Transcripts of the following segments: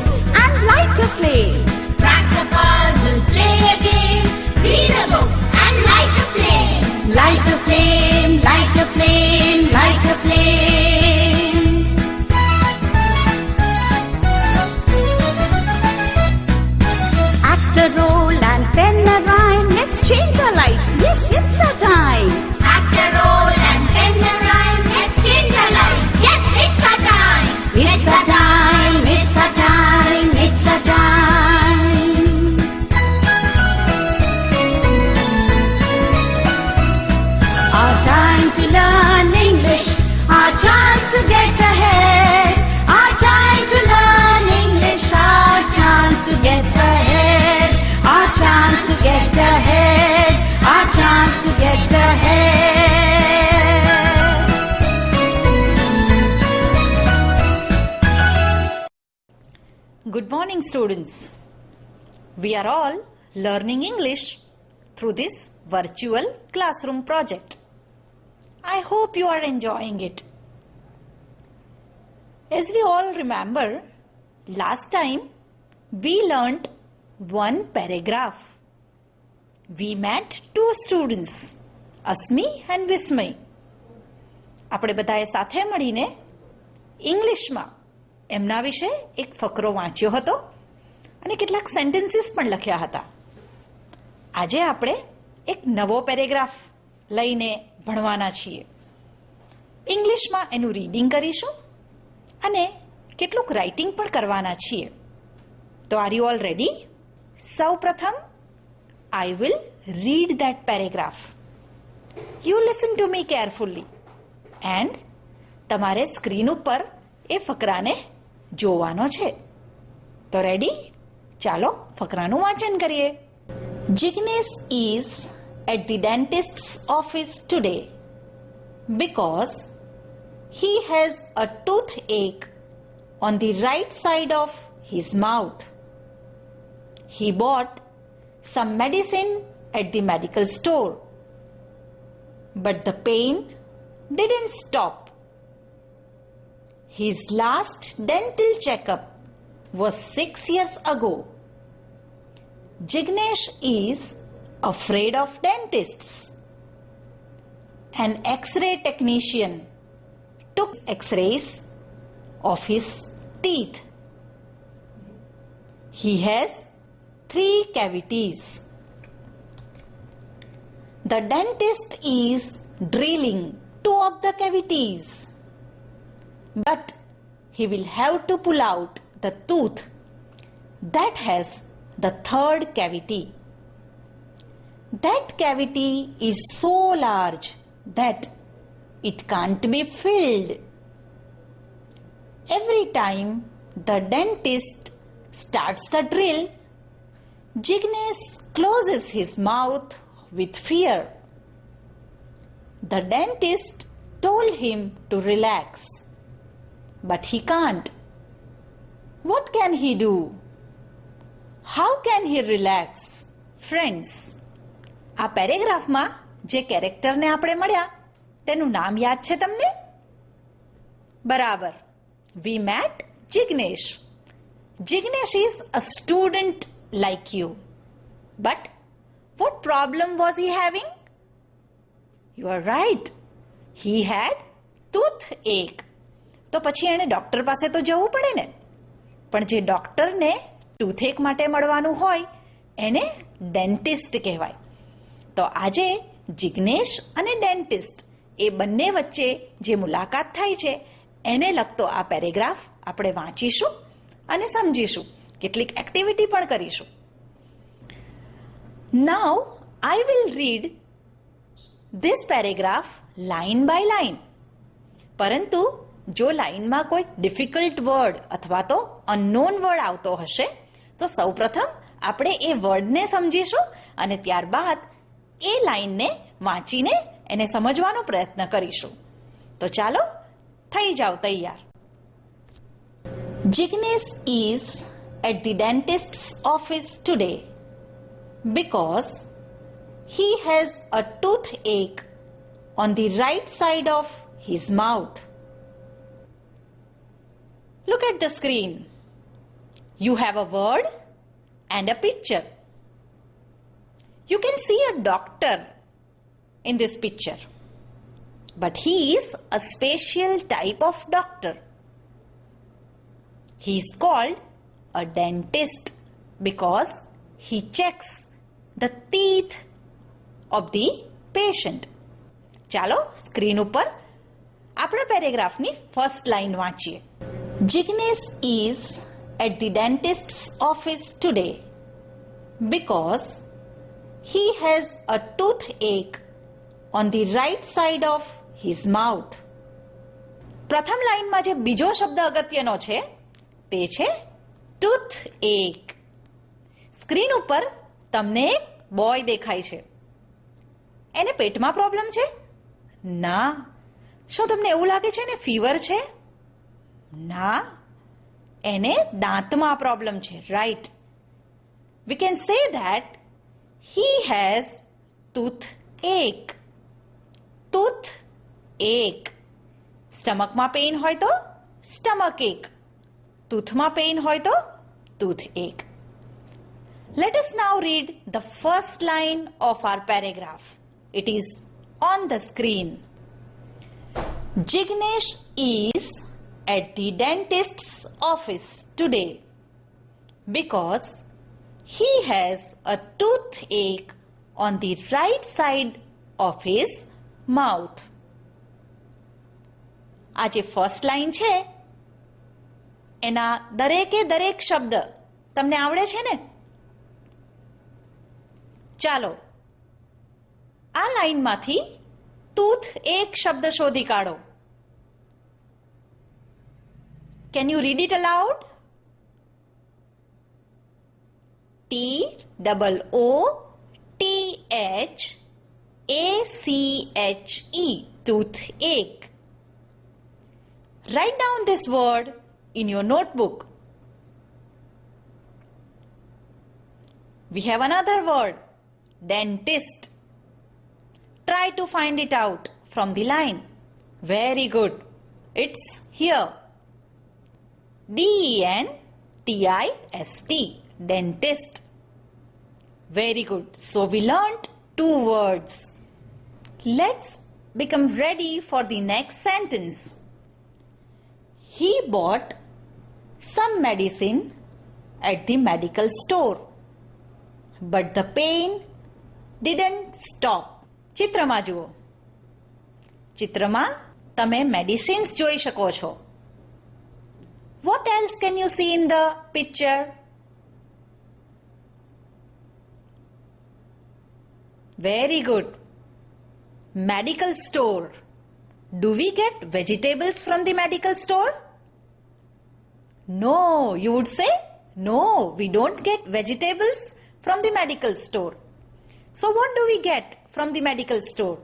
book and light a flame. Crack the puzzle, play a game. Read a book and light a flame. Light a flame, light a flame, light a flame. Act a role and pen a rhyme. Let's change our lives. Yes, it's our time. Act a role and pen a rhyme. Let's change our lives. Yes, it's our time. It's our time, it's our time, it's our time. Our time to learn English, our chance to get ahead. Our time to learn English, our chance to get ahead. Our chance to get ahead, our chance to get ahead. Good morning, students. We are all learning English through this virtual classroom project. I hope you are enjoying it. As we all remember, last time we learnt one paragraph. We met two students, Asmi and Vismay. આપણે બધાએ સાથે મળીને ઇંગ્લિશમાં એમના વિશે એક ફકરો વાંચ્યો હતો અને કેટલાક સેન્ટેન્સીસ પણ લખ્યા હતા. આજે આપણે એક નવો પેરેગ્રાફ લઈને ભણવાના છીએ. ઇંગ્લિશમાં એનું રીડિંગ કરીશું અને કેટલુંક રાઇટિંગ પણ કરવાના છીએ. તો આર યુ ઓલ રેડી? સૌ પ્રથમ I will read that paragraph. You listen to me carefully and તમારે સ્ક્રીન ઉપર એ ફકરાને જોવાનો છે. તો રેડી? ચાલો ફકરાનું વાંચન કરીએ. Jignesh is at the dentist's office today because he has a toothache on the right side of his mouth. He bought some medicine at the medical store, but the pain didn't stop. His last dental checkup was 6 years ago. Jignesh is afraid of dentists. An X-ray technician took X-rays of his teeth. He has 3 cavities. The dentist is drilling 2 of the cavities, but he will have to pull out the tooth that has the 3rd cavity. That cavity is so large that it can't be filled. Every time the dentist starts the drill, Jignesh closes his mouth with fear. The dentist told him to relax, but he can't. What can he do? How can he relax? Friends, આ પેરેગ્રાફમાં જે કેરેક્ટરને આપણે મળ્યા તેનું નામ યાદ છે તમને? બરાબર. We met Jignesh. Jignesh is a student like you. But what problem was he having? You are right. He had toothache. તો પછી એણે ડૉક્ટર પાસે તો જવું પડે ને. પણ જે ડૉક્ટરને ટૂથેક માટે મળવાનું હોય એને ડેન્ટિસ્ટ કહેવાય. તો આજે જિગ્નેશ અને ડેન્ટિસ્ટ એ બંને વચ્ચે જે મુલાકાત થાય છે એને લગતો આ પેરેગ્રાફ આપણે વાંચીશું અને સમજીશું. કેટલીક એક્ટિવિટી પણ કરીશું. Now I will read this paragraph line by line. પરંતુ જો લાઈનમાં કોઈ ડિફિકલ્ટ વર્ડ અથવા તો અનનોન વર્ડ આવતો હશે તો સૌપ્રથમ આપણે એ વર્ડને સમજીશું અને ત્યારબાદ એ લાઈનને વાંચીને એને સમજવાનો પ્રયત્ન કરીશું. તો ચાલો થઈ જાઓ તૈયાર. Jignesh is at the dentist's office today because he has a toothache on the right side of his mouth. Look at the screen. You have a word and a picture. You can see a doctor in this picture, but he is a special type of doctor. He is called a dentist because he checks the teeth of the patient. ચાલો screen ઉપર આપણા પેરેગ્રાફની first line વાંચીએ. Jignesh is at the dentist's office today because he has a toothache on the right side of his mouth. પ્રથમ લાઈનમાં જે બીજો શબ્દ અગત્યનો છે તે છે toothache. સ્ક્રીન ઉપર તમને એક બોય દેખાય છે. એને પેટમાં પ્રોબ્લેમ છે? ના. શું તમને એવું લાગે છે ને ફીવર છે? ના, એને દાંતમાં પ્રોબ્લેમ છે. Right. We can say that he has toothache. toothache. સ્ટમકમાં પેઇન હોય તો સ્ટમક એક, ટૂથમાં પેઇન હોય તો toothache. Let us now read the first line of our paragraph. It is on the screen. Jignesh is at the dentist's office today because he has a toothache on the right side of his mouth. આ જે first line છે એના દરેકે દરેક શબ્દ તમને આવડે છે ને? ચાલો આ લાઈનમાંથી ટૂથ એક શબ્દ શોધી કાઢો. Can you read it aloud? T-O-O-T-H-A-C-H-E. Toothache. Write down this word in your notebook. We have another word, dentist. Try to find it out from the line. Very good. It's here. D-E-N-T-I-S-T. Dentist. Very good. So we learnt 2 words. Let's become ready for the next sentence. He bought some medicine at the medical store, but the pain didn't stop. ચિત્રમાં જુઓ. ચિત્રમાં તમે medicines જોઈ શકો છો. What else can you see in the picture? Very good. Medical store. Do we get vegetables from the medical store? No, you would say, no, we don't get vegetables from the medical store. So what do we get from the medical store?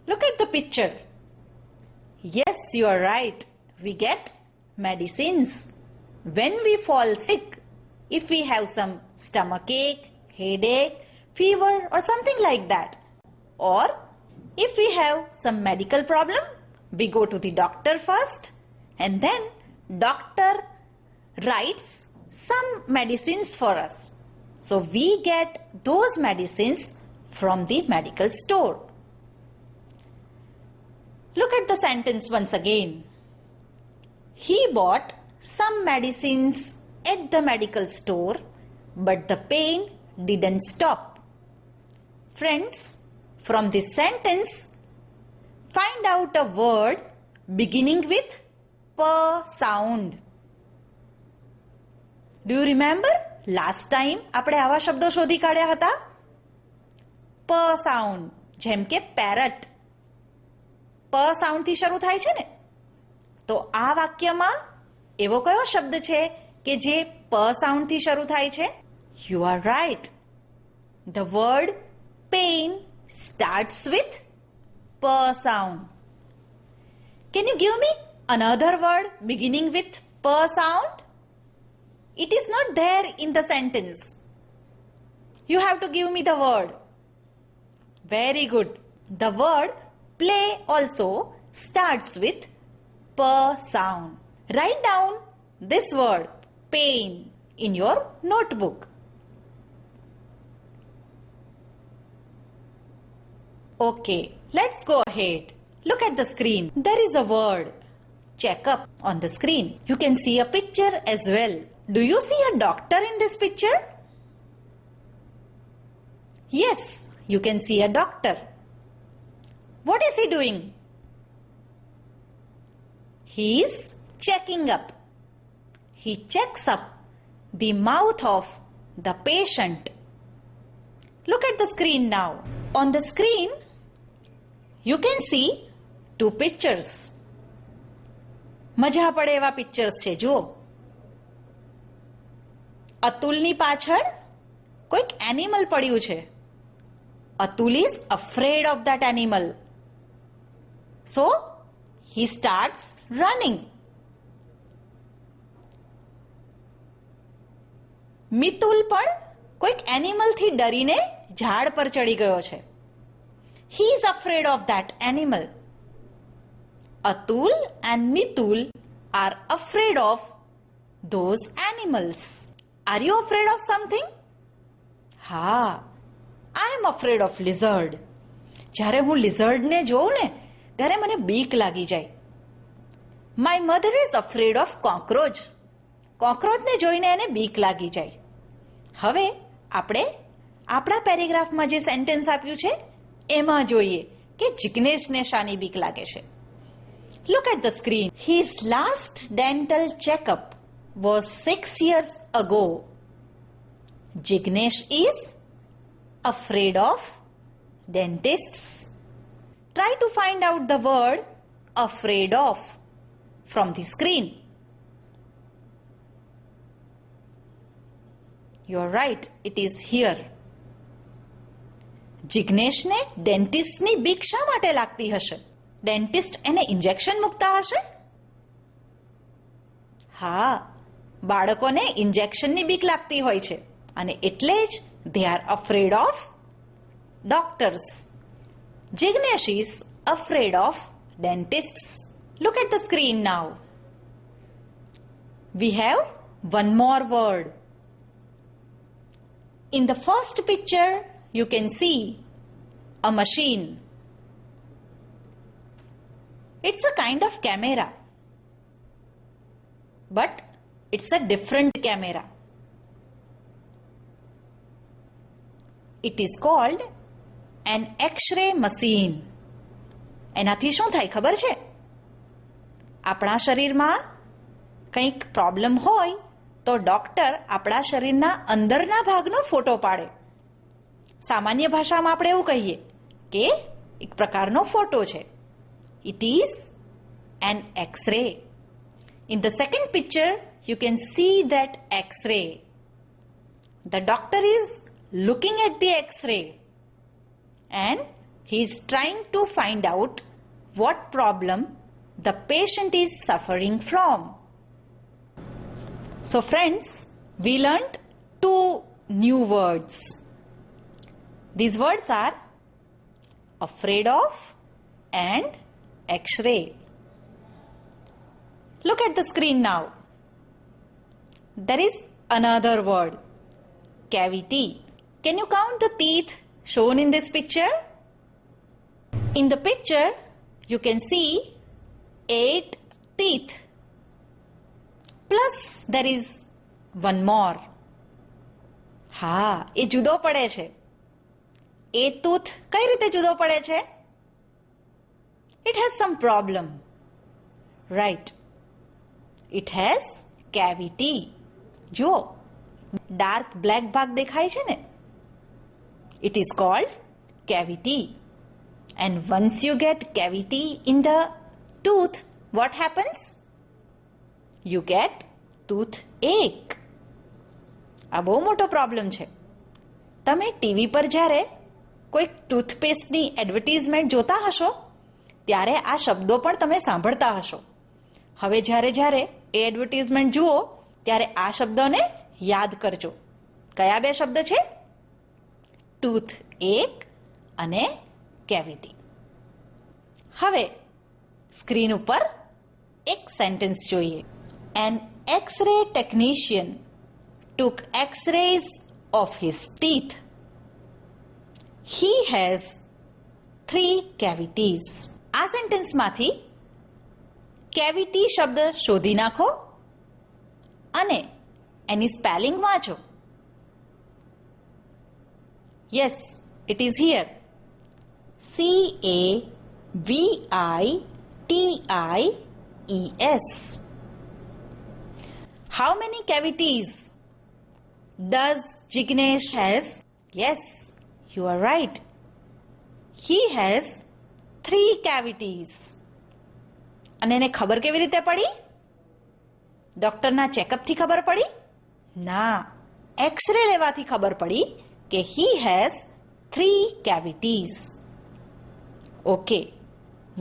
Look at the picture. Yes, you are right. We get medicines. When we fall sick, if we have some stomachache, headache, fever or something like that, or if we have some medical problem, we go to the doctor first and then doctor writes some medicines for us. So we get those medicines from the medical store. Look at the sentence once again. He bought some medicines at the medical store, but the pain didn't stop. Friends, from this sentence, find out a word beginning with p sound. Do you remember? Last time આપણે આવા શબ્દો શોધી કાઢ્યા હતા. પ sound, જેમ કે parrot. પ સાઉન્ડથી શરૂ થાય છે ને? તો આ વાક્યમાં એવો કયો શબ્દ છે કે જે પ સાઉન્ડથી શરૂ થાય છે? You are right. The word pain starts with p sound. Can you give me another word beginning with p sound? It is not there in the sentence. You have to give me the word. Very good. The word play also starts with p sound. Write down this word pain in your notebook. Okay, let's go ahead. Look at the screen. There is a word checkup on the screen. You can see a picture as well. Do you see a doctor in this picture? Yes, you can see a doctor. What is he doing? He is checking up. He checks up the mouth of the patient. Look at the screen now. On the screen, you can see two pictures. મજા પડે એવા pictures છે જુઓ. અતુલની પાછળ કોઈક animal પડ્યું છે. Atul is afraid of that animal. So, he starts running. Mitul પણ કોઈક એનિમલથી ડરીને ઝાડ પર ચડી ગયો છે. He is afraid of that animal. Atul and Mitul are afraid of those animals. Are you afraid of something? હા, I am afraid of lizard. જ્યારે હું lizardને જોઉં ને ત્યારે મને બીક લાગી જાય. My mother is afraid of cockroach. કોક્રોચને જોઈને એને બીક લાગી જાય. હવે આપણે આપણા પેરેગ્રાફમાં જે સેન્ટેન્સ આપ્યું છે એમાં જોઈએ કે જિગ્નેશને શાની બીક લાગે છે. Look at the screen. His last dental checkup was 6 years ago. Jignesh is afraid of dentists. Try to find out the word afraid of from the screen. You're right, it is here. જિગ્નેશને ડેન્ટિસ્ટની બીક શા માટે લાગતી હશે? Dentist એને injection મૂકતા હશે? હા, બાળકોને ઇન્જેક્શનની બીક લાગતી હોય છે અને એટલે જ they are afraid of doctors. Jignesh is afraid of dentists. Look at the screen now. We have one more word. In the first picture, you can see a machine. It's a kind of camera, but it's a different camera. It is called an X-ray machine. એનાથી શું થાય ખબર છે? આપણા શરીરમાં કંઈક problem હોય તો ડોક્ટર આપણા શરીરના અંદરના ભાગનો ફોટો પાડે. સામાન્ય ભાષામાં આપણે એવું કહીએ કે એક પ્રકારનો ફોટો છે. It is an X-ray. In the second picture, you can see that X-ray. The doctor is looking at the X-ray and he is trying to find out what problem the patient is suffering from. So friends, we learned two new words. These words are afraid of and X-ray. Look at the screen now. There is another word, cavity. Can you count the teeth shown in this picture? In the picture, you can see 8 teeth. Plus, there is one more. હા, એ જુદો પડે છે. એ tooth કઈ રીતે જુદો પડે છે? It has some problem. Right. It has cavity. જુઓ, ડાર્ક બ્લેક ભાગ દેખાય છે ને? It is called cavity. And once you get cavity in the tooth, what happens? You get toothache. આ બહુ મોટો પ્રોબ્લેમ છે. તમે ટીવી પર જ્યારે કોઈ ટૂથપેસ્ટની એડવર્ટાઇઝમેન્ટ જોતા હશો ત્યારે આ શબ્દો પણ તમે સાંભળતા હશો. હવે જ્યારે જ્યારે એ એડવર્ટાઇઝમેન્ટ જુઓ ત્યારે આ શબ્દોને યાદ કરજો. કયા બે શબ્દ છે? ટૂથએક અને કેવિટી. હવે સ્ક્રીન ઉપર એક સેન્ટેન્સ જોઈએ. An X-ray technician took X-rays of his teeth. He has 3 cavities. આ સેન્ટેન્સમાંથી કેવિટી શબ્દ શોધી નાખો અને એની સ્પેલિંગ વાંચો. Yes, it is here. CAVITIES. How many cavities does Jignesh has? Yes, you are right. He has 3 cavities. અને એને ખબર કેવી રીતે પડી? ડોક્ટરના ચેકઅપથી ખબર પડી? ના, એક્સરે લેવાથી ખબર પડી કે he has 3 cavities. Okay,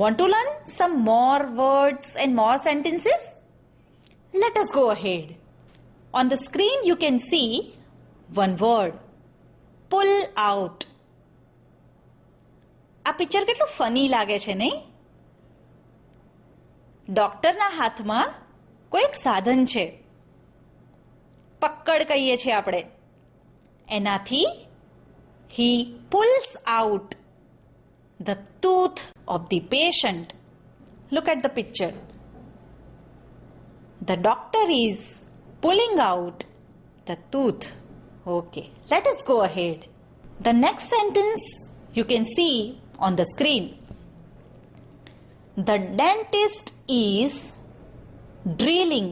want to learn some more words and more sentences? Let us go ahead. On the screen you can see one word, pull out. આ પિક્ચર કેટલું ફની લાગે છે નહીં? ડોક્ટરના હાથમાં કોઈ એક સાધન છે, પક્કડ કહીએ છીએ આપણે. એનાથી he pulls out the tooth of the patient. Look at the picture. The doctor is pulling out the tooth. Okay, let us go ahead. The next sentence you can see on the screen. The dentist is drilling